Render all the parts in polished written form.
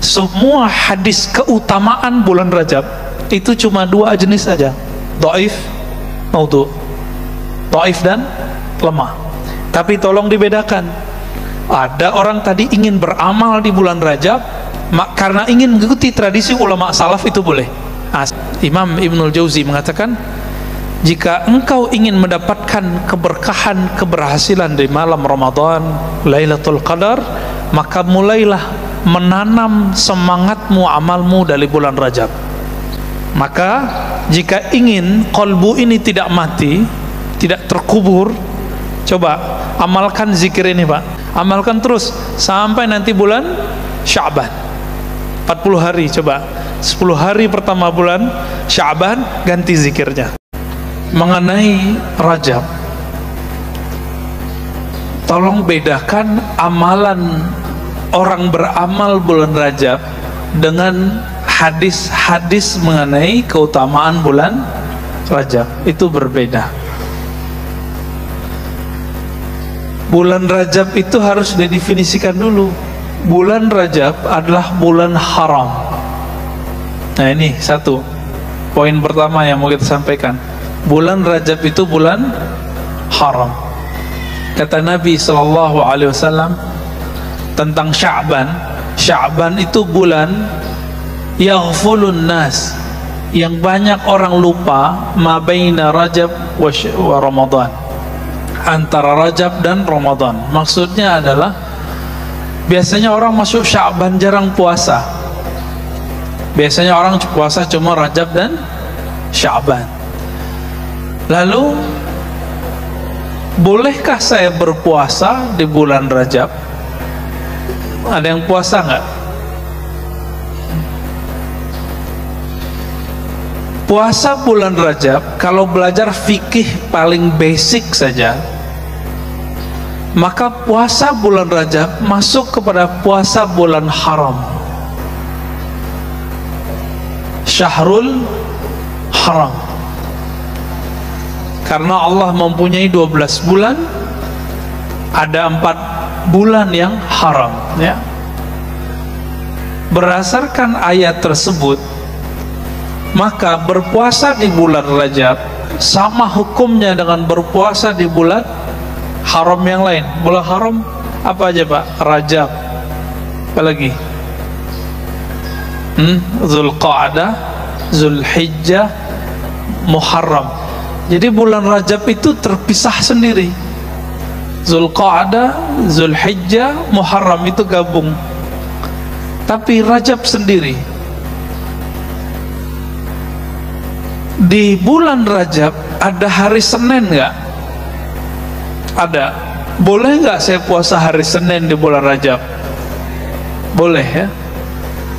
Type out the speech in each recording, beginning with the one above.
semua hadis keutamaan bulan Rajab itu cuma dua jenis saja, dhaif, maudhu. Dhaif dan lemah. Tapi tolong dibedakan. Ada orang tadi ingin beramal di bulan Rajab karena ingin mengikuti tradisi ulama salaf, itu boleh. Imam Ibnul Jauzi mengatakan, jika engkau ingin mendapatkan keberkahan, keberhasilan di malam Ramadan, Lailatul Qadar, maka mulailah menanam semangatmu, amalmu dari bulan Rajab. Maka jika ingin kolbu ini tidak mati, tidak terkubur, coba amalkan zikir ini Pak, amalkan terus sampai nanti bulan Sya'ban, 40 hari. Coba 10 hari pertama bulan Sya'ban ganti zikirnya. Mengenai Rajab, tolong bedakan amalan orang beramal bulan Rajab dengan hadis-hadis mengenai keutamaan bulan Rajab. Itu berbeda. Bulan Rajab itu harus didefinisikan dulu. Bulan Rajab adalah bulan haram. Nah, ini satu poin pertama yang mau kita sampaikan. Bulan Rajab itu bulan haram. Kata Nabi SAW tentang Sya'ban, Sya'ban itu bulan yaghfulun nas, yang banyak orang lupa, ma baina Rajab wa Ramadan, antara Rajab dan Ramadan. Maksudnya adalah biasanya orang masuk Sya'ban jarang puasa. Biasanya orang puasa cuma Rajab dan Sya'ban. Lalu bolehkah saya berpuasa di bulan Rajab? Ada yang puasa nggak? Puasa bulan Rajab, kalau belajar fikih paling basic saja, maka puasa bulan Rajab masuk kepada puasa bulan haram, Syahrul Haram. Karena Allah mempunyai 12 bulan, ada 4 bulan yang haram, ya. Berdasarkan ayat tersebut, maka berpuasa di bulan Rajab sama hukumnya dengan berpuasa di bulan haram yang lain. Bulan haram apa aja Pak? Rajab, apa lagi? Zulqa'dah, Zulhijjah, Muharram. Jadi bulan Rajab itu terpisah sendiri. Zulqa'dah, Zulhijjah, Muharram itu gabung. Tapi Rajab sendiri. Di bulan Rajab ada hari Senin nggak? Ada. Boleh nggak saya puasa hari Senin di bulan Rajab? Boleh, ya.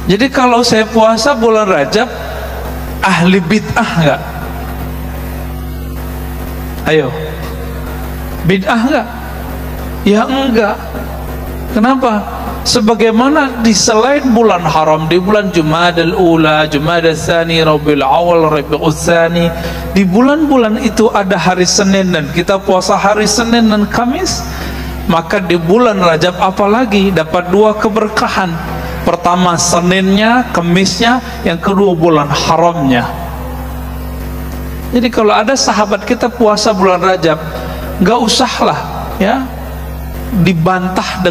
Jadi kalau saya puasa bulan Rajab, ahli bid'ah nggak? Ayo, bid'ah nggak? Ya enggak. Kenapa? Sebagaimana di selain bulan haram, di bulan Jumadal Ula, Jumadal Tsani, Rabiul Awal, Rabiul Tsani, di bulan-bulan itu ada hari Senin dan kita puasa hari Senin dan Kamis. Maka di bulan Rajab apalagi dapat 2 keberkahan. Pertama Seninnya, Kamisnya, yang kedua bulan haramnya. Jadi kalau ada sahabat kita puasa bulan Rajab, nggak usahlah, ya, dibantah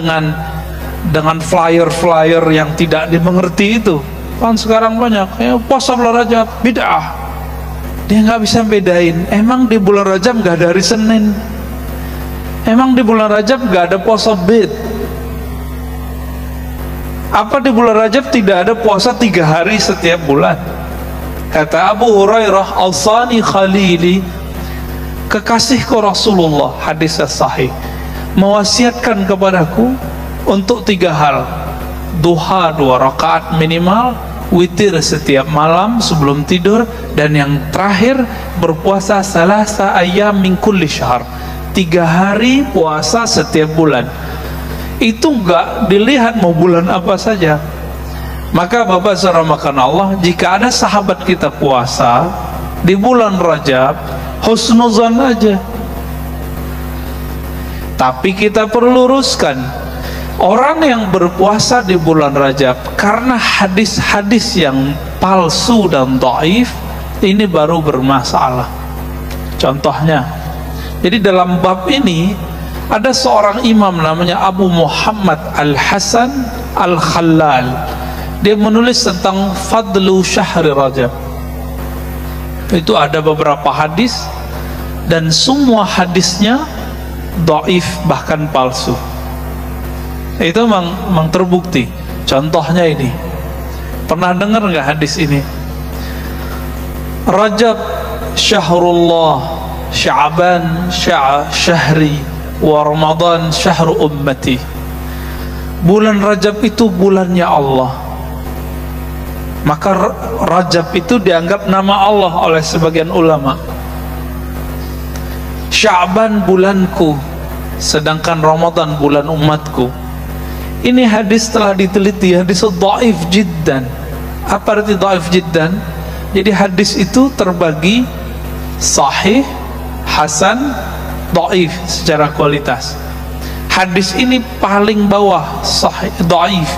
dengan flyer-flyer yang tidak dimengerti itu. Kan sekarang banyak, ya, puasa bulan Rajab bid'ah. Dia nggak bisa bedain. Emang di bulan Rajab nggak ada hari Senin? Emang di bulan Rajab nggak ada puasa bid? Apa di bulan Rajab tidak ada puasa 3 hari setiap bulan? Kata Abu Hurairah, "Al-Sani Khalili," kekasihku Rasulullah, hadis sahih, mewasiatkan kepadaku untuk 3 hal: duha 2 rakaat minimal, witir setiap malam sebelum tidur, dan yang terakhir berpuasa salasa ayyam min kulli syahr, 3 hari puasa setiap bulan. Itu enggak dilihat mau bulan apa saja. Maka Bapak saudara makan Allah, jika ada sahabat kita puasa di bulan Rajab, husnuzan aja. Tapi kita perlu luruskan, Orang yang berpuasa di bulan Rajab karena hadis-hadis yang palsu dan dhaif, ini baru bermasalah. Contohnya, jadi dalam bab ini ada seorang imam namanya Abu Muhammad Al-Hasan Al-Khallal. Dia menulis tentang fadlu syahri Rajab. Itu ada beberapa hadis dan semua hadisnya dhaif, bahkan palsu. Itu memang terbukti. Contohnya ini, pernah dengar nggak hadis ini? Rajab syahrullah, Sya'ban syahri, wa Ramadan syahru ummati. Bulan Rajab itu bulannya Allah. Maka Rajab itu dianggap nama Allah oleh sebagian ulama. Sya'ban bulanku, sedangkan Ramadan bulan umatku. Ini hadis telah diteliti, hadis dhaif jiddan. Apa arti dhaif jiddan? Jadi hadis itu terbagi sahih, hasan, dhaif secara kualitas. Hadis ini paling bawah sahih, dhaif.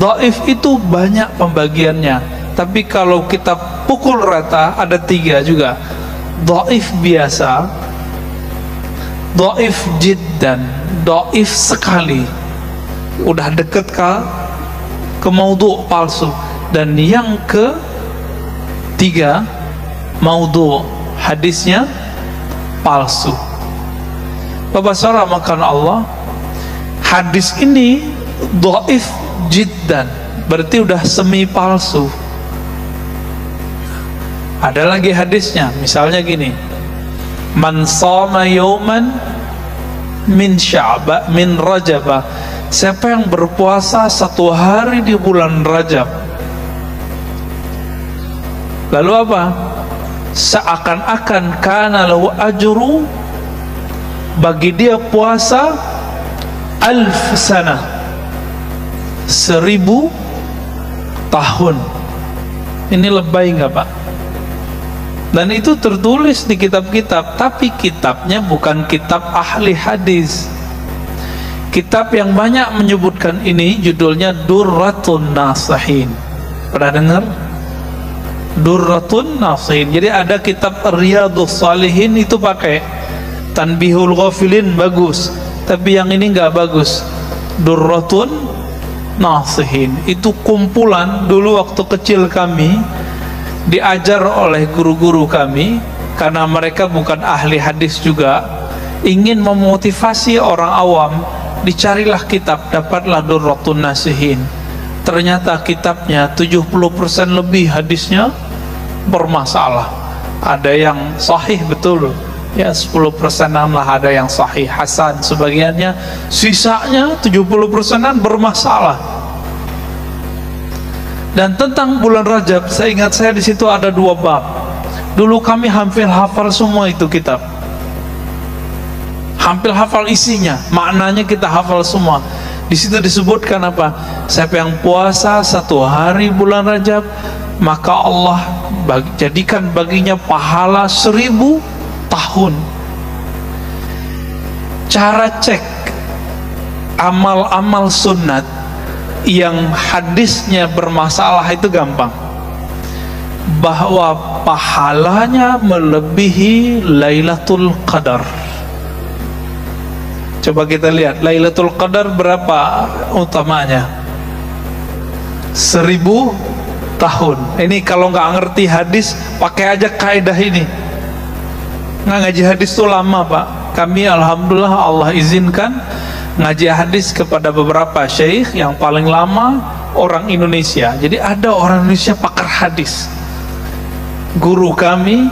Dhaif itu banyak pembagiannya, tapi kalau kita pukul rata ada 3 juga. Dhaif biasa, dhaif jiddan, dhaif sekali, udah deket ke maudhu' palsu. Dan yang ketiga, maudhu', hadisnya palsu. Bapak saudara makan Allah, hadis ini dhaif jiddan, berarti udah semi palsu. Ada lagi hadisnya, misalnya gini: man shama yawman min sya'ba min rajaba, siapa yang berpuasa 1 hari di bulan Rajab, lalu apa? Seakan-akan kana lahu ajru, bagi dia puasa 1000 sanah, 1000 tahun. Ini lebay nggak Pak? Dan itu tertulis di kitab-kitab, tapi kitabnya bukan kitab ahli hadis. Kitab yang banyak menyebutkan ini judulnya Durratun Nasihin. Pernah dengar? Durratun Nasihin. Jadi ada kitab Riyadhus Shalihin itu pakai Tanbihul Ghafilin, bagus, tapi yang ini nggak bagus. Durratun Nasihin itu kumpulan dulu waktu kecil kami diajar oleh guru-guru kami, karena mereka bukan ahli hadis juga, ingin memotivasi orang awam. Dicarilah kitab, dapatlah Durratun Nasihin. Ternyata kitabnya 70% lebih hadisnya bermasalah. Ada yang sahih betul, ya 10%an lah ada yang sahih hasan, sebagiannya, sisanya 70%an bermasalah. Dan tentang bulan Rajab, saya ingat saya di situ ada 2 bab. Dulu kami hampir hafal semua itu kitab, hampir hafal isinya, maknanya kita hafal semua. Di situ disebutkan apa? Siapa yang puasa 1 hari bulan Rajab, maka Allah jadikan baginya pahala 1000 tahun. Cara cek amal-amal sunnat yang hadisnya bermasalah itu gampang, bahwa pahalanya melebihi Lailatul Qadar. Coba kita lihat Lailatul Qadar berapa utamanya? 1000 tahun. Ini kalau nggak ngerti hadis, pakai aja kaidah ini. Nggak ngaji hadis tuh lama Pak. Kami alhamdulillah Allah izinkan ngaji hadis kepada beberapa syekh, yang paling lama orang Indonesia. Jadi ada orang Indonesia pakar hadis. Guru kami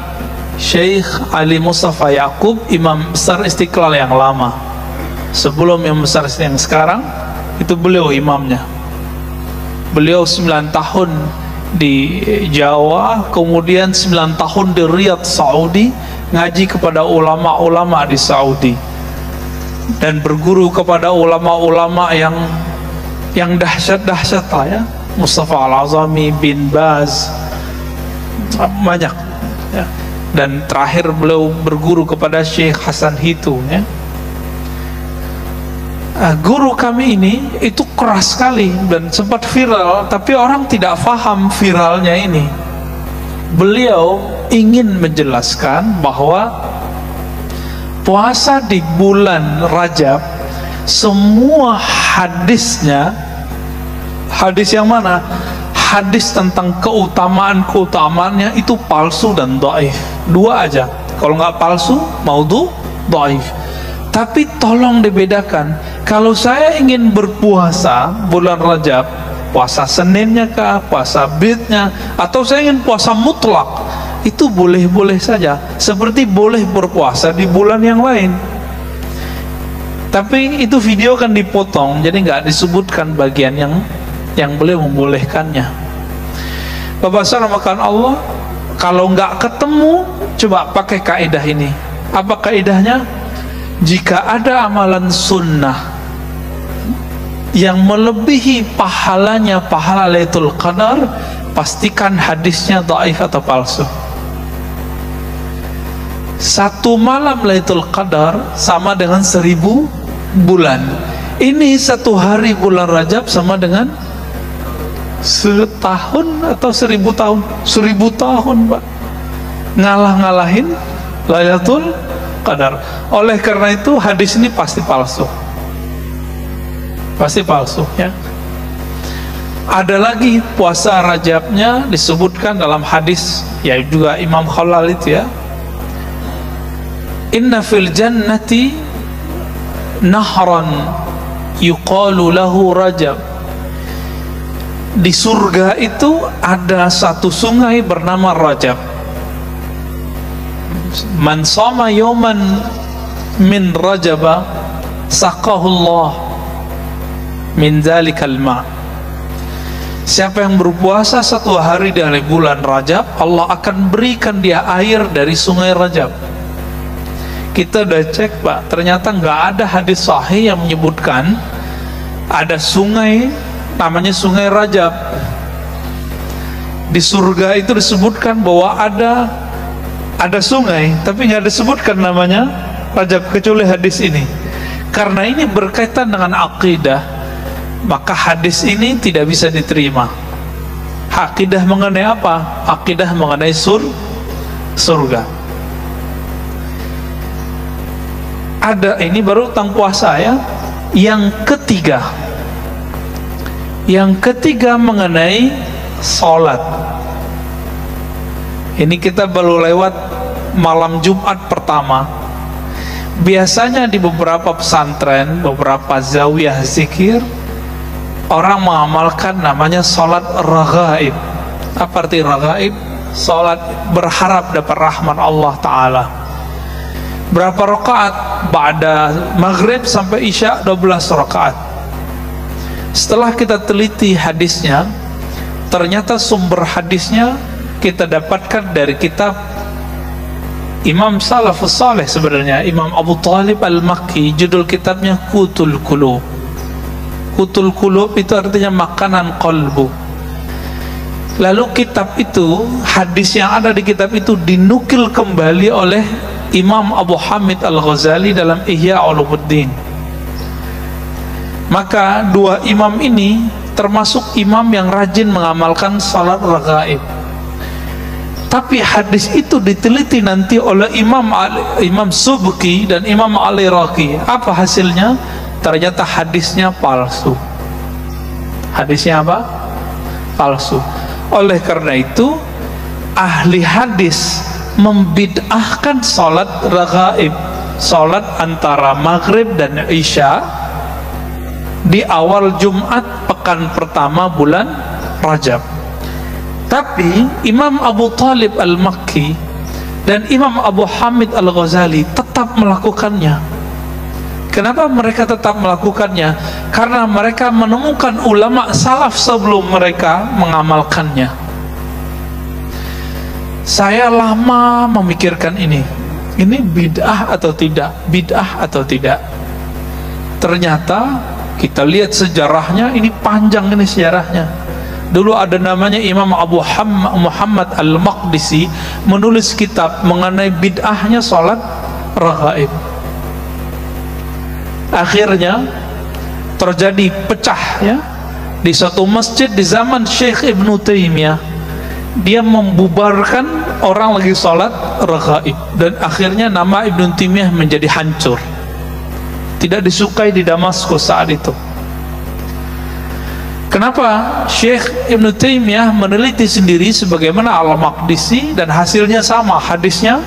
Syekh Ali Mustafa Yaqub, imam besar Istiqlal yang lama. Sebelum yang besar yang sekarang, itu beliau imamnya. Beliau 9 tahun di Jawa, kemudian 9 tahun di Riyadh, Saudi, ngaji kepada ulama-ulama di Saudi, dan berguru kepada ulama-ulama yang dahsyat-dahsyat lah ya, Mustafa Al-Azami, bin Baz, banyak ya. Dan terakhir beliau berguru kepada Syekh Hasan Hitu ya. Guru kami ini itu keras sekali dan sempat viral, tapi orang tidak paham viralnya ini. Beliau ingin menjelaskan bahwa puasa di bulan Rajab, semua hadisnya, hadis yang mana? Hadis tentang keutamaan-keutamaannya itu palsu dan dhaif. Dua aja. Kalau nggak palsu, maudhu, dhaif. Tapi tolong dibedakan. Kalau saya ingin berpuasa bulan Rajab, puasa Seninnya kah, puasa Bidnya, atau saya ingin puasa mutlak, itu boleh-boleh saja. Seperti boleh berpuasa di bulan yang lain. Tapi itu video kan dipotong, jadi nggak disebutkan bagian yang boleh membolehkannya. Bapak saudara Allah, kalau nggak ketemu, coba pakai kaidah ini. Apa kaidahnya? Jika ada amalan sunnah yang melebihi pahalanya pahala Lailatul Qadar, pastikan hadisnya dhaif atau palsu. Satu malam Lailatul Qadar sama dengan 1000 bulan. Ini satu hari bulan Rajab sama dengan setahun atau 1000 tahun. 1000 tahun, Pak. Ngalah-ngalahin Lailatul Qadar. Oleh karena itu hadis ini pasti palsu. Pasti palsu, ya. Ada lagi puasa Rajabnya disebutkan dalam hadis, ya juga Imam Khalal itu, ya. Inna fil jannati nahran yuqalu lahu Rajab. Di surga itu ada satu sungai bernama Rajab. Man shoma yawman min Rajaba saqahullah min zalikal ma. Siapa yang berpuasa satu hari dari bulan Rajab, Allah akan berikan dia air dari sungai Rajab. Kita udah cek, Pak, ternyata nggak ada hadis sahih yang menyebutkan ada sungai namanya sungai Rajab. Di surga itu disebutkan bahwa ada sungai, tapi nggak disebutkan namanya Rajab kecuali hadis ini. Karena ini berkaitan dengan akidah, maka hadis ini tidak bisa diterima. Akidah mengenai apa? Akidah mengenai surga. Ada, ini baru tentang puasa, ya. Yang ketiga mengenai sholat. Ini kita baru lewat malam Jumat pertama. Biasanya di beberapa pesantren, beberapa zawiyah zikir, orang mengamalkan namanya sholat raghaib. Apa arti raghaib? Sholat berharap dapat rahmat Allah Ta'ala. Berapa rakaat? Ba'da maghrib sampai isya 12 rakaat. Setelah kita teliti hadisnya, ternyata sumber hadisnya kita dapatkan dari kitab Imam Salafus Saleh, sebenarnya Imam Abu Talib Al-Makki. Judul kitabnya Qutul Qulub. Qutul Qulub itu artinya makanan qalbu. Lalu kitab itu, hadis yang ada di kitab itu dinukil kembali oleh Imam Abu Hamid Al-Ghazali dalam Ihya Ulumuddin. Maka dua imam ini termasuk imam yang rajin mengamalkan salat raghaib. Tapi hadis itu diteliti nanti oleh Imam Subki dan Imam Al-Iraqi. Apa hasilnya? Ternyata hadisnya palsu. Hadisnya apa? Palsu. Oleh karena itu, ahli hadis membid'ahkan salat raghaib, salat antara maghrib dan isya di awal Jumat pekan pertama bulan Rajab. Tapi Imam Abu Talib Al-Makki dan Imam Abu Hamid Al-Ghazali tetap melakukannya. Kenapa mereka tetap melakukannya? Karena mereka menemukan ulama salaf sebelum mereka mengamalkannya. Saya lama memikirkan ini bid'ah atau tidak, bid'ah atau tidak. Ternyata kita lihat sejarahnya, ini panjang ini sejarahnya. Dulu ada namanya Imam Abu Muhammad Al-Maqdisi, menulis kitab mengenai bid'ahnya sholat raghaib. Akhirnya terjadi pecah ya di satu masjid di zaman Syekh Ibnu Taimiyah. Dia membubarkan orang lagi sholat raghaib, dan akhirnya nama Ibnu Taimiyah menjadi hancur, tidak disukai di Damaskus saat itu. Kenapa? Syekh Ibnu Taimiyah meneliti sendiri sebagaimana Al-Maqdisi, dan hasilnya sama, hadisnya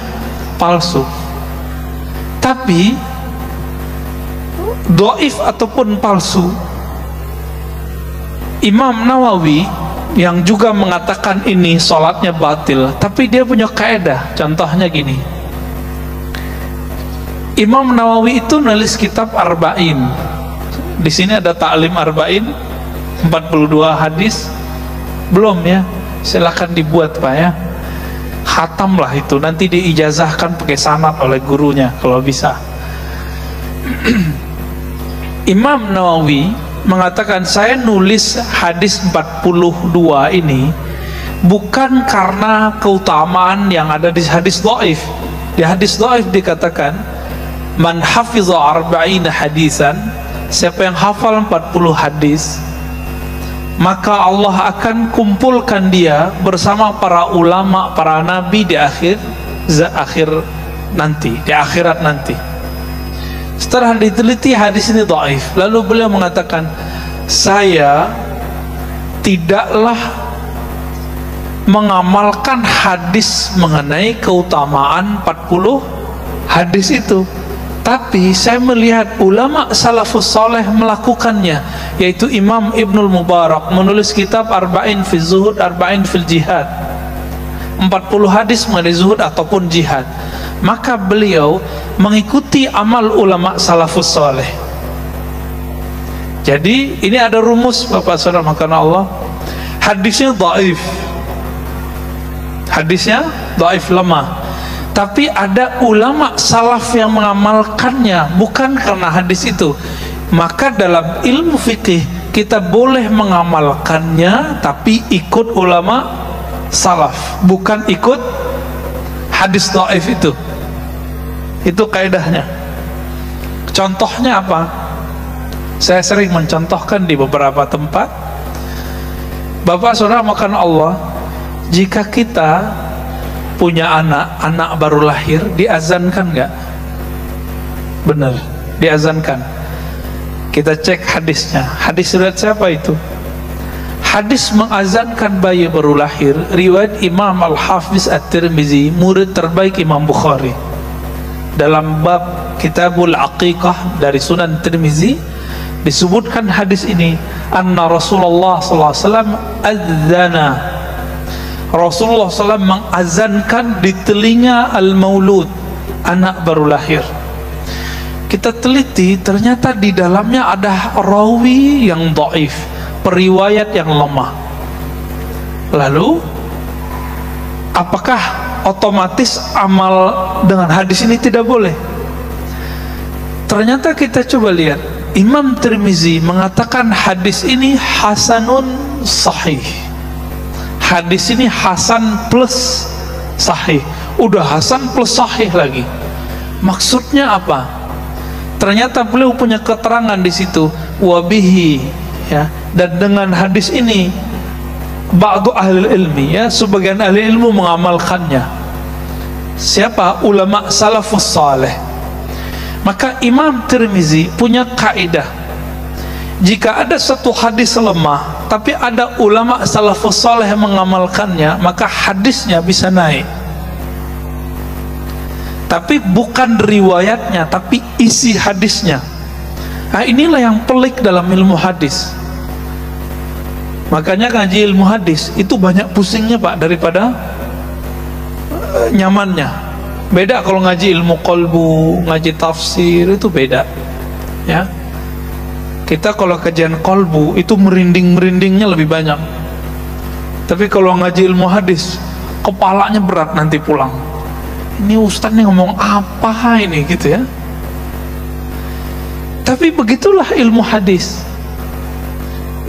palsu. Tapi dhaif ataupun palsu, Imam Nawawi yang juga mengatakan ini sholatnya batil, tapi dia punya kaedah. Contohnya gini, Imam Nawawi itu nulis kitab Arba'in. Di sini ada Ta'lim Arba'in, 42 hadis. Belum ya? Silakan dibuat Pak ya. Khatam lah itu, nanti diijazahkan pakai sanad oleh gurunya kalau bisa. Imam Nawawi mengatakan, saya nulis hadis 42 ini bukan karena keutamaan yang ada di hadis dhaif. Di hadis dhaif dikatakan, man hafiza arba'ina hadisan, siapa yang hafal 40 hadis, maka Allah akan kumpulkan dia bersama para ulama, para nabi di akhirat nanti. Setelah diteliti hadis ini dhaif, lalu beliau mengatakan, saya tidaklah mengamalkan hadis mengenai keutamaan 40 hadis itu, tapi saya melihat ulama salafus saleh melakukannya, yaitu Imam Ibnul Mubarak menulis kitab Arba'in fil Zuhud, Arba'in fil Jihad, 40 hadis mengenai zuhud ataupun jihad. Maka beliau mengikuti amal ulama salafus saleh. Jadi ini ada rumus Bapak Saudara makana Allah, hadisnya dhaif, lemah, tapi ada ulama salaf yang mengamalkannya bukan karena hadis itu. Maka dalam ilmu fikih kita boleh mengamalkannya tapi ikut ulama salaf, bukan ikut hadis dhaif itu. Itu kaidahnya. Contohnya apa? Saya sering mencontohkan di beberapa tempat. Bapak saudara makan Allah, jika kita punya anak baru lahir, diazankan nggak? Benar, diazankan. Kita cek hadisnya. Hadis riwayat siapa itu? Hadis mengazankan bayi baru lahir, riwayat Imam Al-Hafiz At-Tirmizi, murid terbaik Imam Bukhari. Dalam bab Kitabul Aqiqah dari Sunan Tirmizi disebutkan hadis ini, anna Rasulullah SAW adzana, Rasulullah SAW mengazankan di telinga al-maulud, anak baru lahir. Kita teliti, ternyata di dalamnya ada rawi yang dhaif, periwayat yang lemah. Lalu apakah otomatis amal dengan hadis ini tidak boleh? Ternyata kita coba lihat, Imam Tirmizi mengatakan hadis ini hasanun sahih. Hadis ini hasan plus sahih. Udah hasan plus sahih lagi. Maksudnya apa? Ternyata beliau punya keterangan di situ, wabihi, ya, dan dengan hadis ini ba'du ahli ilmi, ya, sebagian ahli ilmu mengamalkannya. Siapa? Ulama salafus saleh. Maka Imam Tirmizi punya kaidah, jika ada satu hadis lemah tapi ada ulama salafus saleh yang mengamalkannya, maka hadisnya bisa naik. Tapi bukan riwayatnya, tapi isi hadisnya. Nah, inilah yang pelik dalam ilmu hadis. Makanya ngaji ilmu hadis itu banyak pusingnya Pak daripada nyamannya. Beda kalau ngaji ilmu qalbu, ngaji tafsir, itu beda, ya. Kita kalau kajian qalbu itu merinding-merindingnya lebih banyak. Tapi kalau ngaji ilmu hadis, kepalanya berat nanti pulang. Ini ustaz nih ngomong apa ini gitu ya. Tapi begitulah ilmu hadis.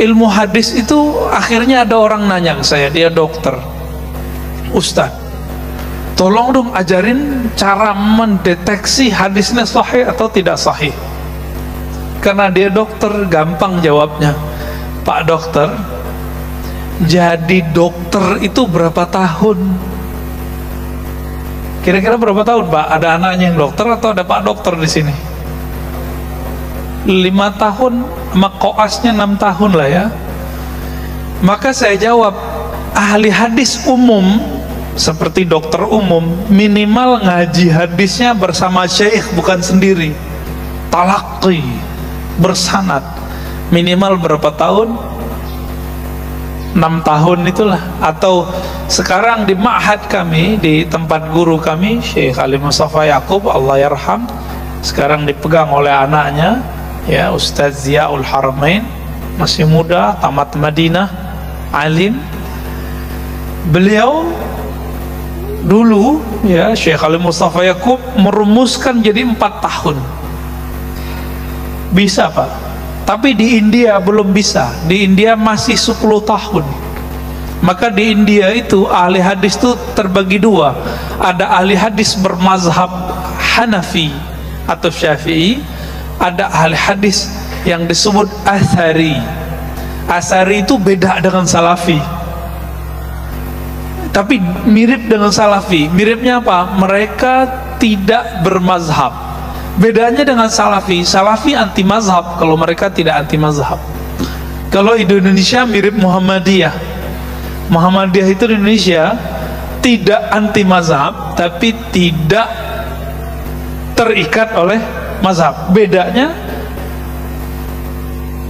Ilmu hadis itu akhirnya ada orang nanya ke saya, dia dokter, ustaz, tolong dong ajarin cara mendeteksi hadisnya sahih atau tidak sahih. karena dia dokter, gampang jawabnya. Pak dokter, jadi dokter itu berapa tahun? Kira-kira berapa tahun, Pak? Ada anaknya yang dokter atau ada Pak dokter di sini? 5 tahun, sama koasnya 6 tahun lah ya. Maka saya jawab, ahli hadis umum seperti dokter umum minimal ngaji hadisnya bersama syekh, bukan sendiri. Talaqi, bersanad, minimal berapa tahun? 6 tahun itulah. Atau sekarang di ma'had kami, di tempat guru kami Syekh Ali Mustafa Yaqub, Allah yarham, sekarang dipegang oleh anaknya ya, Ustaz Ziaul Haramain, masih muda, tamat Madinah, alim. Beliau dulu ya, Syekh Ali Mustafa Yaqub merumuskan jadi 4 tahun. Bisa, Pak. Tapi di India belum bisa. Di India masih 10 tahun. Maka di India itu ahli hadis itu terbagi 2. Ada ahli hadis bermazhab Hanafi atau Syafi'i, ada ahli hadis yang disebut Athari. Athari itu beda dengan Salafi, tapi mirip dengan Salafi. Miripnya apa? Mereka tidak bermazhab. Bedanya dengan Salafi, Salafi anti mazhab, kalau mereka tidak anti mazhab. Kalau di Indonesia mirip Muhammadiyah. Muhammadiyah itu di Indonesia tidak anti mazhab, tapi tidak terikat oleh mazhab. Bedanya,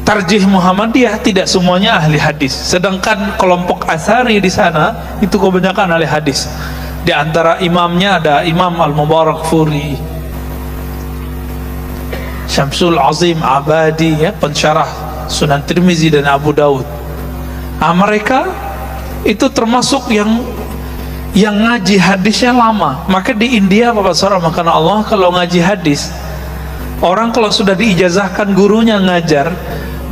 tarjih Muhammadiyah tidak semuanya ahli hadis, sedangkan kelompok Atsari di sana itu kebanyakan ahli hadis. Di antara imamnya ada Imam Al-Mubarakfuri, Syamsul Azim Abadi ya, pensyarah Sunan Tirmizi dan Abu Daud. Nah, mereka itu termasuk yang ngaji hadisnya lama. Maka di India, Bapak Saudara, maka Allah kalau ngaji hadis, orang kalau sudah diijazahkan gurunya ngajar,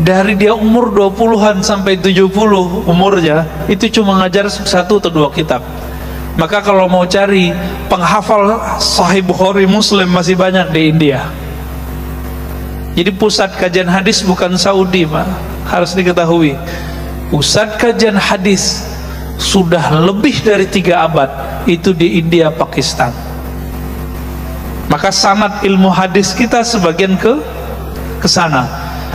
dari dia umur 20-an sampai 70 umurnya, itu cuma ngajar 1 atau 2 kitab. Maka kalau mau cari penghafal Sahih Bukhari Muslim masih banyak di India. Jadi pusat kajian hadis bukan Saudi, Pak, harus diketahui. Pusat kajian hadis sudah lebih dari 3 abad itu di India, Pakistan. Maka sanad ilmu hadis kita sebagian ke sana.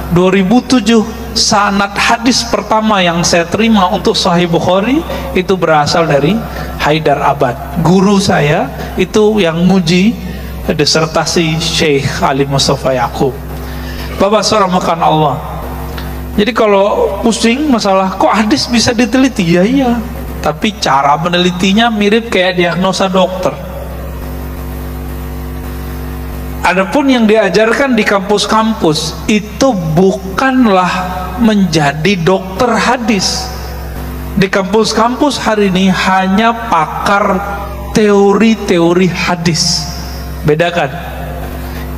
2007 sanad hadis pertama yang saya terima untuk Sahih Bukhari itu berasal dari Haidar Abad. Guru saya itu yang nguji disertasi Syekh Ali Mustafa Yaqub. Bapak Saudara makan Allah. Jadi kalau pusing masalah kok hadis bisa diteliti, ya iya, tapi cara menelitinya mirip kayak diagnosa dokter. Adapun yang diajarkan di kampus-kampus itu bukanlah menjadi dokter hadis. Di kampus-kampus hari ini hanya pakar teori-teori hadis. Bedakan.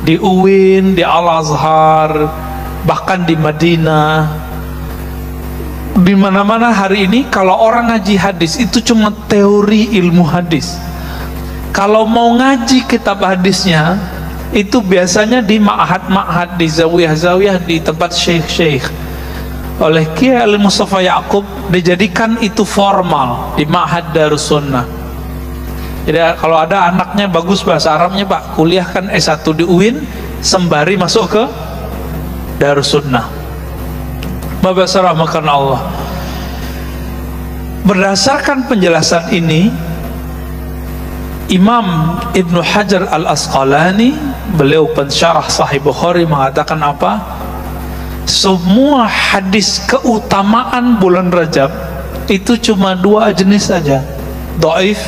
Di UIN, di Al-Azhar, bahkan di Madinah, di mana-mana hari ini kalau orang ngaji hadis itu cuma teori ilmu hadis. Kalau mau ngaji kitab hadisnya itu biasanya di ma'had-ma'had, di zawiyah-zawiyah, di tempat syekh-syekh. Oleh Kiai Ali Mustafa Yaqub dijadikan itu formal di Ma'had Darus Sunnah. Jadi kalau ada anaknya bagus bahasa Arabnya, Pak, kuliahkan S1 di UIN sembari masuk ke Darus Sunnah. Bapak Saudara makan Allah. Berdasarkan penjelasan ini, Imam Ibnu Hajar Al-Asqalani, beliau pensyarah Sahih Bukhari, mengatakan apa? Semua hadis keutamaan bulan Rajab itu cuma 2 jenis saja, dhaif,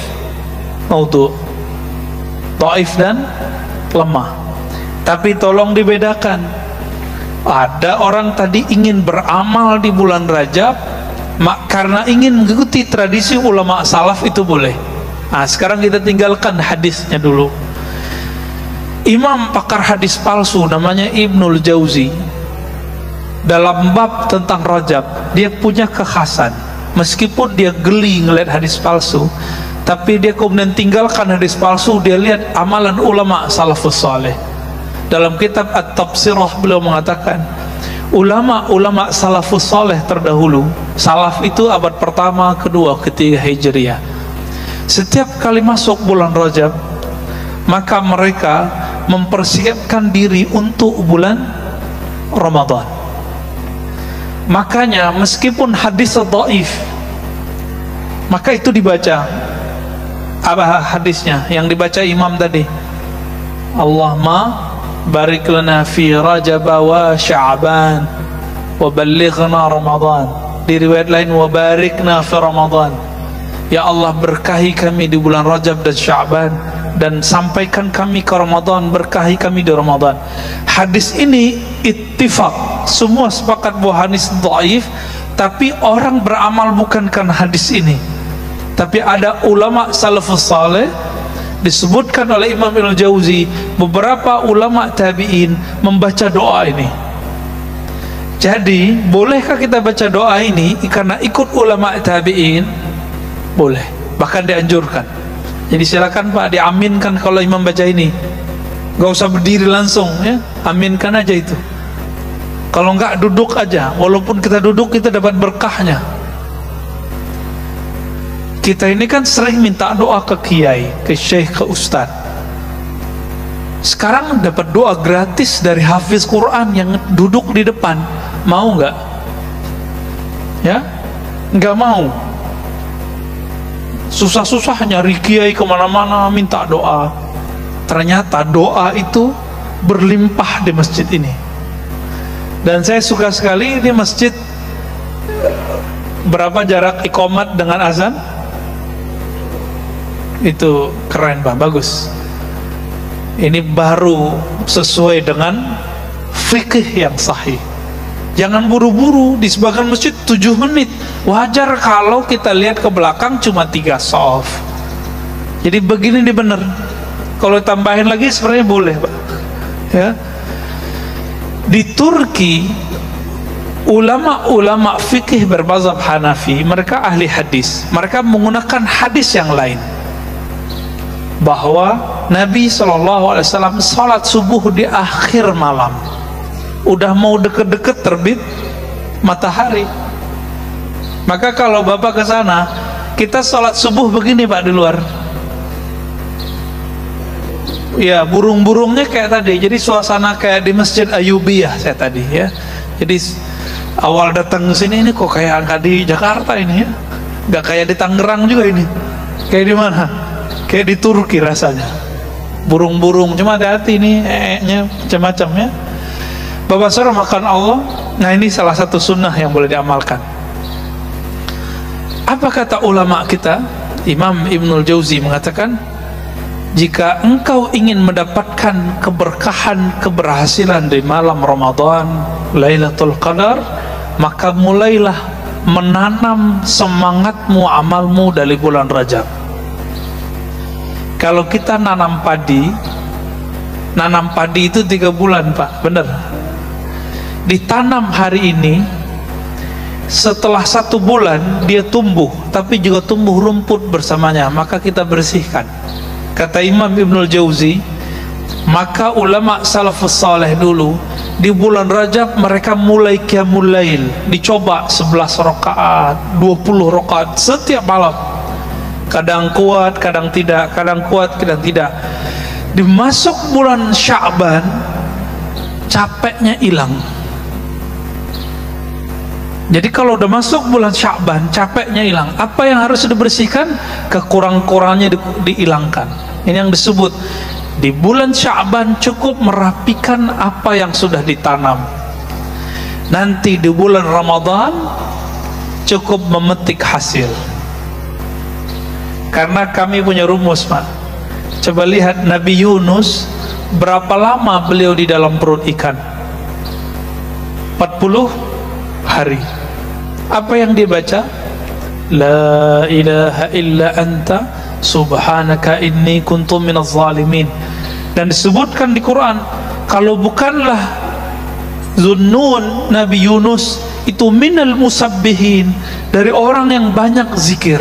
maudhu. Dhaif dan lemah. Tapi tolong dibedakan. Ada orang tadi ingin beramal di bulan Rajab karena ingin mengikuti tradisi ulama salaf, itu boleh. Nah, sekarang kita tinggalkan hadisnya dulu. Imam pakar hadis palsu namanya Ibnul Jauzi, dalam bab tentang Rajab dia punya kekhasan. Meskipun dia geli ngelihat hadis palsu, tapi dia kemudian tinggalkan hadis palsu, dia lihat amalan ulama salafus saleh. dalam kitab At-Tafsirah beliau mengatakan, ulama-ulama salafus saleh terdahulu, salaf itu abad pertama, kedua, ketiga Hijriah, setiap kali masuk bulan Rajab maka mereka mempersiapkan diri untuk bulan Ramadan. Makanya meskipun hadis dhaif, maka itu dibaca. Apa hadisnya yang dibaca imam tadi? Allahumma barik lana fi Rajab wa Sya'ban wa ballighna Ramadan. Di riwayat lain wa barikna fi Ramadan. Ya Allah, berkahi kami di bulan Rajab dan Sya'ban, dan sampaikan kami ke Ramadan, berkahi kami di Ramadan. Hadis ini ittifaq, semua sepakat bahwa hadis dhaif, tapi orang beramal bukan karena hadis ini. Tapi ada ulama salafus saleh, disebutkan oleh Imam Ibnul Jauzi, beberapa ulama tabi'in membaca doa ini. Jadi bolehkah kita baca doa ini karena ikut ulama tabi'in? Boleh, bahkan dianjurkan. Jadi silakan Pak, diaminkan kalau imam baca ini, gak usah berdiri langsung ya, aminkan aja itu. Kalau enggak duduk aja, walaupun kita duduk kita dapat berkahnya. Kita ini kan sering minta doa ke kiai, ke syekh, ke ustad. Sekarang dapat doa gratis dari hafiz Quran yang duduk di depan. Mau nggak? Ya, nggak mau. Susah-susah nyari kiai kemana-mana minta doa. Ternyata doa itu berlimpah di masjid ini. Dan saya suka sekali di masjid. Berapa jarak iqamat dengan azan? Itu keren Pak, bagus. Ini baru sesuai dengan fikih yang sahih. Jangan buru-buru, di sebagian masjid 7 menit. Wajar kalau kita lihat ke belakang cuma 3 shaf. Jadi begini nih bener. Kalau tambahin lagi sebenarnya boleh Pak ya. Di Turki, ulama-ulama fikih bermazhab Hanafi, mereka ahli hadis, mereka menggunakan hadis yang lain, bahwa Nabi SAW salat subuh di akhir malam, udah mau deket-deket terbit matahari. Maka kalau Bapak ke sana, kita salat subuh begini Pak di luar. Ya, burung-burungnya kayak tadi. Jadi suasana kayak di Masjid Ayyubiyah saya tadi ya. Jadi awal datang ke sini, ini kok kayak angka di Jakarta ini ya. Gak kayak di Tangerang juga ini. Kayak di mana? Kayak di Turki rasanya. Burung-burung, cuma hati-hati nih nya macam-macam ya. Bapak saudara makan Allah. Nah, ini salah satu sunnah yang boleh diamalkan. Apa kata ulama kita? Imam Ibnul Jauzi mengatakan, jika engkau ingin mendapatkan keberkahan, keberhasilan di malam Ramadan, Lailatul Qadar, maka mulailah menanam semangatmu, amalmu dari bulan Rajab. Kalau kita nanam padi itu 3 bulan Pak, benar. Ditanam hari ini, setelah 1 bulan dia tumbuh, tapi juga tumbuh rumput bersamanya, maka kita bersihkan. Kata Imam Ibnul Jauzi, maka ulama salafus saleh dulu di bulan Rajab mereka mulai qiyamul lail, dicoba 11 rakaat, 20 rakaat setiap malam. Kadang kuat, kadang tidak, kadang kuat, kadang tidak. Dimasuk bulan Sya'ban, capeknya hilang. Jadi kalau udah masuk bulan Sya'ban, capeknya hilang. Apa yang harus dibersihkan? Kekurang-kurangnya dihilangkan. Ini yang disebut di bulan Sya'ban cukup merapikan apa yang sudah ditanam. Nanti di bulan Ramadan cukup memetik hasil. Karena kami punya rumus Pak. Coba lihat Nabi Yunus, berapa lama beliau di dalam perut ikan? 40 hari. Apa yang dia baca? La ilaha illa anta subhanaka inni kuntu minaz zalimin. Dan disebutkan di Quran, kalau bukanlah Zunnun, Nabi Yunus itu minal musabbihin, dari orang yang banyak zikir,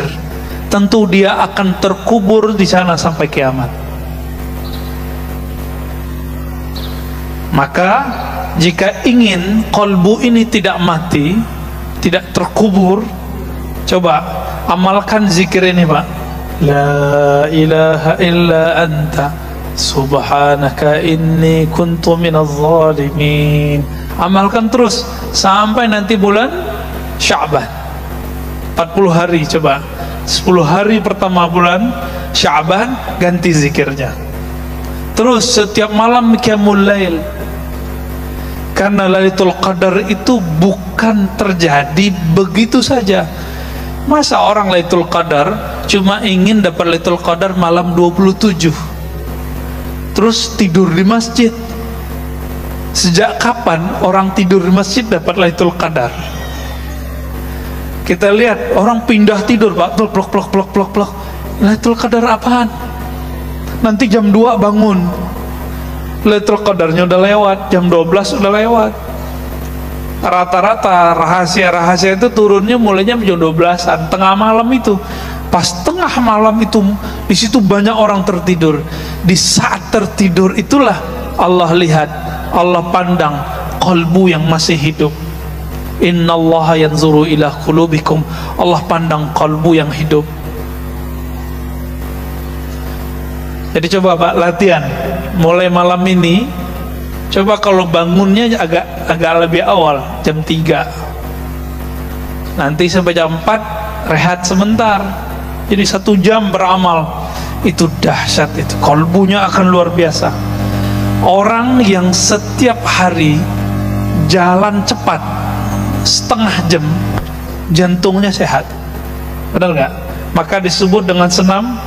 tentu dia akan terkubur di sana sampai kiamat. Maka jika ingin kolbu ini tidak mati, tidak terkubur, coba amalkan zikir ini, Pak. La ilaha illa anta subhanaka inni kuntu minaz zalimin. Amalkan terus sampai nanti bulan Sya'ban, 40 hari. Coba 10 hari pertama bulan Sya'ban ganti zikirnya. Terus setiap malam qiyamul lail. Karena Lailatul Qadar itu bukan terjadi begitu saja. Masa orang Lailatul Qadar cuma ingin dapat Lailatul Qadar malam 27 terus tidur di masjid? Sejak kapan orang tidur di masjid dapat Lailatul Qadar? Kita lihat orang pindah tidur, Pak, plok. Lailatul Qadar apaan? Nanti jam 2 bangun, Lailatul Qadarnya udah lewat, jam 12 udah lewat. Rata-rata rahasia itu turunnya mulainya jam 12-an, tengah malam itu. Pas tengah malam itu, di situ banyak orang tertidur. Di saat tertidur itulah Allah lihat, Allah pandang kalbu yang masih hidup. Innallaha yanzuru ila qulubikum. Allah pandang kalbu yang hidup. Jadi coba, Pak, latihan mulai malam ini. Coba kalau bangunnya agak lebih awal, jam 3, nanti sampai jam 4 rehat sebentar, jadi 1 jam beramal. Itu dahsyat, itu kalbunya akan luar biasa. Orang yang setiap hari jalan cepat setengah jam, jantungnya sehat, benar nggak? Maka disebut dengan senam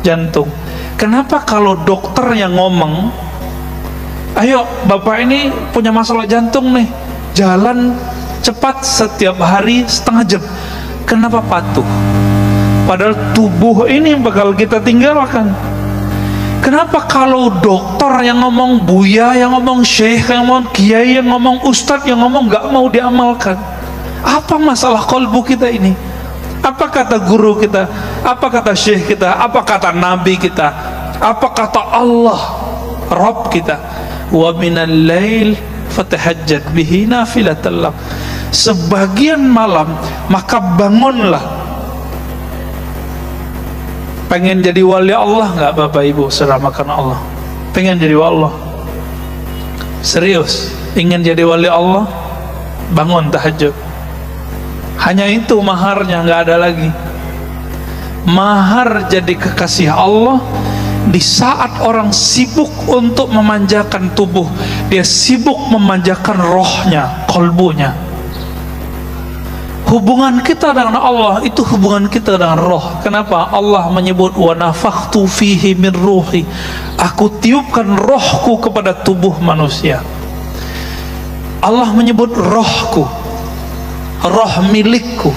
jantung. Kenapa kalau dokter yang ngomong, ayo bapak ini punya masalah jantung nih, jalan cepat setiap hari setengah jam, kenapa patuh? Padahal tubuh ini bakal kita tinggalkan. Kenapa kalau dokter yang ngomong, buya yang ngomong, syekh yang ngomong, kiai yang ngomong, ustadz yang ngomong, nggak mau diamalkan? Apa masalah kalbu kita ini? Apa kata guru kita? Apa kata syekh kita? Apa kata nabi kita? Apa kata Allah Rabb kita? Wa minal lail fatahajjad bihi nafilatan lak. Sebagian malam maka bangunlah. Pengen jadi wali Allah nggak, Bapak Ibu saudara karena Allah? Pengen jadi wali Allah? Serius ingin jadi wali Allah? Bangun tahajud. Hanya itu maharnya, nggak ada lagi. Mahar jadi kekasih Allah. Di saat orang sibuk untuk memanjakan tubuh, dia sibuk memanjakan rohnya, kalbunya. Hubungan kita dengan Allah itu hubungan kita dengan roh. Kenapa? Allah menyebut wa nafakhtu fihi min ruhi. Aku tiupkan rohku kepada tubuh manusia. Allah menyebut rohku, roh milikku.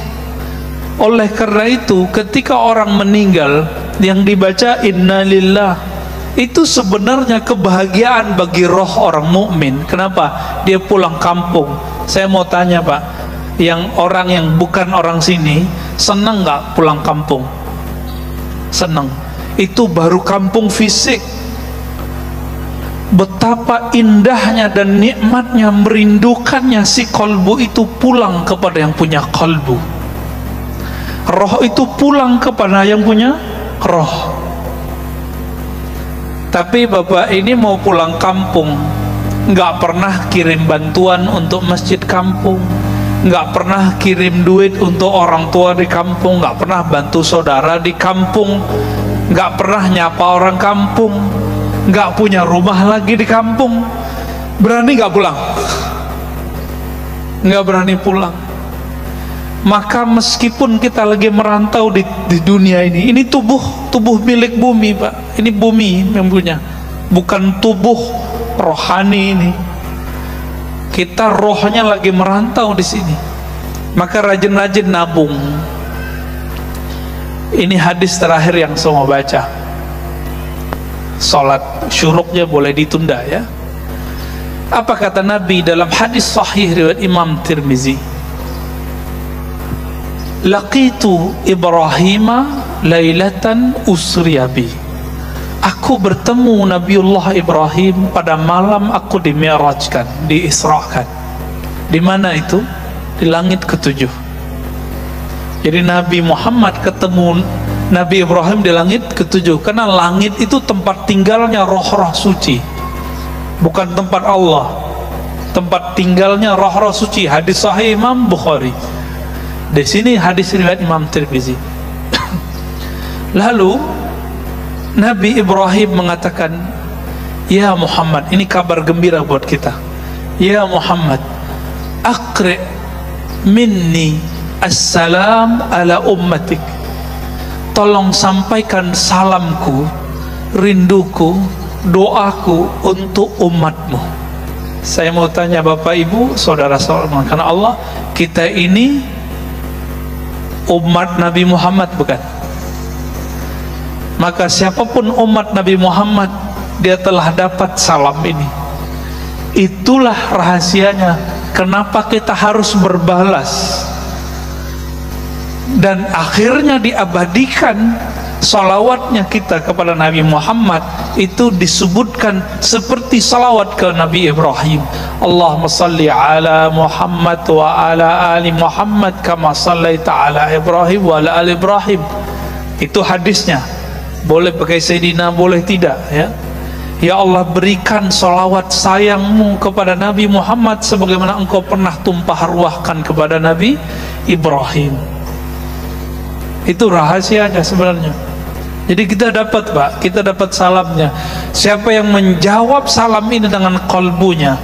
Oleh karena itu ketika orang meninggal yang dibaca innalillah, itu sebenarnya kebahagiaan bagi roh orang mukmin. Kenapa? Dia pulang kampung. Saya mau tanya, Pak, yang orang yang bukan orang sini senang nggak pulang kampung? Senang. Itu baru kampung fisik. Betapa indahnya dan nikmatnya, merindukannya si kalbu itu pulang kepada yang punya kalbu. Roh itu pulang kepada yang punya roh. Tapi bapak ini mau pulang kampung, nggak pernah kirim bantuan untuk masjid kampung, nggak pernah kirim duit untuk orang tua di kampung, nggak pernah bantu saudara di kampung, nggak pernah nyapa orang kampung, nggak punya rumah lagi di kampung. Berani nggak pulang? Nggak berani pulang. Maka meskipun kita lagi merantau di dunia ini tubuh milik bumi, Pak. Ini bumi yang punya, bukan tubuh rohani ini. Kita rohnya lagi merantau di sini. Maka rajin-rajin nabung. Ini hadis terakhir yang saya mau baca. Salat syuruknya boleh ditunda, ya. Apa kata Nabi dalam hadis sahih riwayat Imam Tirmizi? Laqitu Ibrahima lailatan usriya bi. aku bertemu Nabiullah Ibrahim pada malam aku dimi'rajkan, diisrakan. Di mana itu? Di langit ketujuh. Jadi Nabi Muhammad ketemu Nabi Ibrahim di langit ketujuh, karena langit itu tempat tinggalnya roh-roh suci, bukan tempat Allah, tempat tinggalnya roh-roh suci. Hadis sahih Imam Bukhari. Di sini hadis riwayat Imam Tirmizi. Lalu Nabi Ibrahim mengatakan, ya Muhammad, ini kabar gembira buat kita. Ya Muhammad, aqri minni assalam ala ummatik. Tolong sampaikan salamku, rinduku, doaku untuk umatmu. Saya mau tanya Bapak Ibu, saudara-saudara, karena Allah, kita ini umat Nabi Muhammad bukan? Maka siapapun umat Nabi Muhammad, dia telah dapat salam ini. Itulah rahasianya kenapa kita harus berbalas, dan akhirnya diabadikan salawatnya kita kepada Nabi Muhammad. Itu disebutkan seperti salawat ke Nabi Ibrahim. Allahumma salli ala Muhammad wa ala ali Muhammad kama sallaita ala Ibrahim wa ala ali Ibrahim. Itu hadisnya. Boleh pakai Sayyidina, boleh tidak, ya. Ya Allah, berikan salawat sayangmu kepada Nabi Muhammad sebagaimana engkau pernah tumpah ruahkan kepada Nabi Ibrahim. Itu rahasianya sebenarnya. Jadi kita dapat, Pak, kita dapat salamnya. Siapa yang menjawab salam ini dengan kalbunya,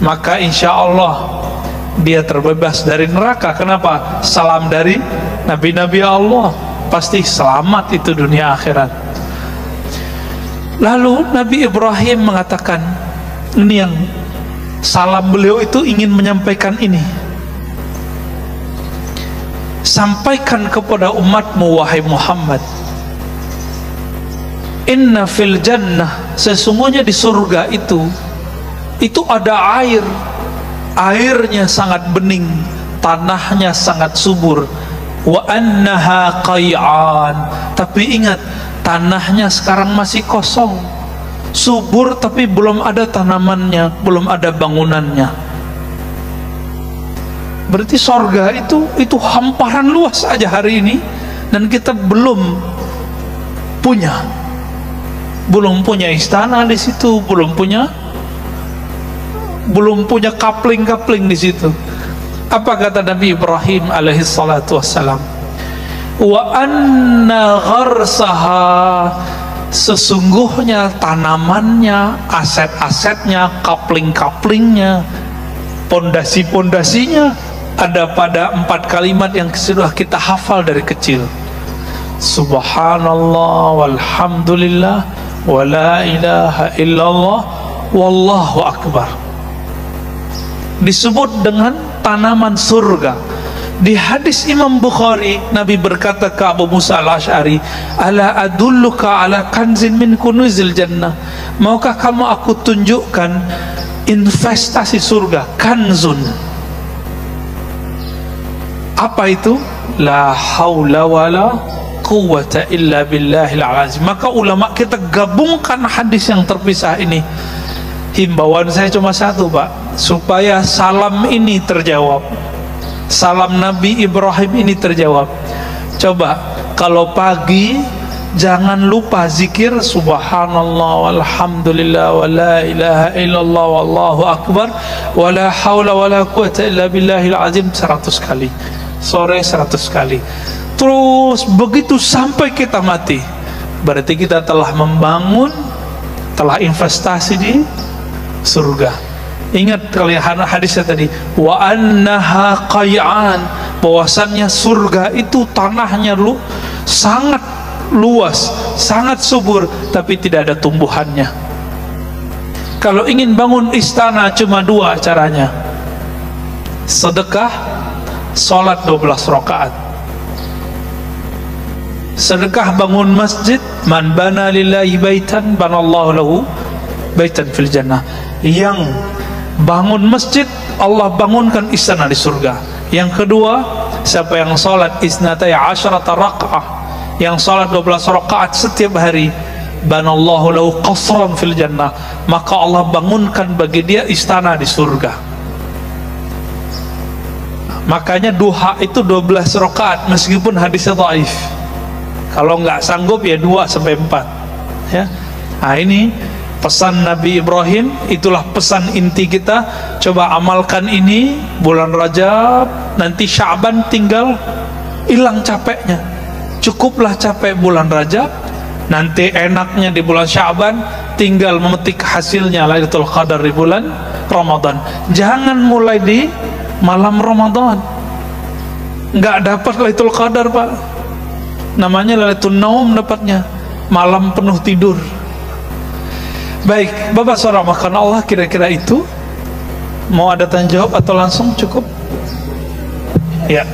maka insya Allah dia terbebas dari neraka. Kenapa? Salam dari Nabi-Nabi Allah, pasti selamat itu dunia akhirat. Lalu Nabi Ibrahim mengatakan, ini yang salam beliau itu ingin menyampaikan ini, sampaikan kepada umatmu wahai Muhammad, inna fil jannah, sesungguhnya di surga itu ada air. Airnya sangat bening, tanahnya sangat subur. Wa annaha qay'an, tapi ingat, tanahnya sekarang masih kosong, subur tapi belum ada tanamannya, belum ada bangunannya. Berarti sorga itu hamparan luas aja hari ini, dan kita belum punya istana di situ, belum punya kapling-kapling di situ. Apa kata Nabi Ibrahim alaihi salatu wassalam? Wa anna gharsaha, sesungguhnya tanamannya, aset-asetnya, kapling-kaplingnya, pondasi-pondasinya ada pada 4 kalimat yang sudah kita hafal dari kecil. Subhanallah walhamdulillah wa la ilaha illallah wallahu akbar. Disebut dengan tanaman surga. Di hadis Imam Bukhari, Nabi berkata ke Abu Musa al-Ash'ari, ala adulluka ala kanzin min kunuzil jannah, maukah kamu aku tunjukkan investasi surga, kanzun. Apa itu? La haula wala quwwata illa billahil azim. Maka ulama kita gabungkan hadis yang terpisah ini. Himbauan saya cuma satu, Pak, supaya salam ini terjawab, salam Nabi Ibrahim ini terjawab. Coba kalau pagi jangan lupa zikir subhanallah walhamdulillah wa la ilaha illallah wallahu akbar wa la hawla wa la quwwata illa billahil azim 100 kali, sore 100 kali, terus begitu sampai kita mati. Berarti kita telah membangun, telah investasi di surga. Ingat kalian hadisnya tadi, wa annaha qay'an, bahwasannya surga itu tanahnya sangat luas, sangat subur, tapi tidak ada tumbuhannya. Kalau ingin bangun istana cuma 2 caranya: sedekah, sholat 12 rakaat. Sedekah bangun masjid, man bana lillahi baitan banallahu lahu baitan fil jannah. Yang bangun masjid, Allah bangunkan istana di surga. Yang kedua, siapa yang sholat isnatai asyrata raka'ah, yang sholat 12 rakaat setiap hari, banallahu lahu qasran fil jannah, maka Allah bangunkan bagi dia istana di surga. Makanya duha itu 12 rakaat meskipun hadisnya dhaif. Kalau nggak sanggup ya 2 sampai 4 ya. Nah ini pesan Nabi Ibrahim, itulah pesan inti kita. Coba amalkan ini bulan Rajab, nanti Sya'ban tinggal hilang capeknya. Cukuplah capek bulan Rajab, nanti enaknya di bulan Sya'ban tinggal memetik hasilnya Lailatul Qadar di bulan Ramadan. Jangan mulai di malam Ramadan, nggak dapat Lailatul Qadar Pak, namanya Lailatul Naum dapatnya, malam penuh tidur. Baik Bapak Saudara makan Allah, kira-kira itu. Mau ada tanya jawab atau langsung cukup? Ya.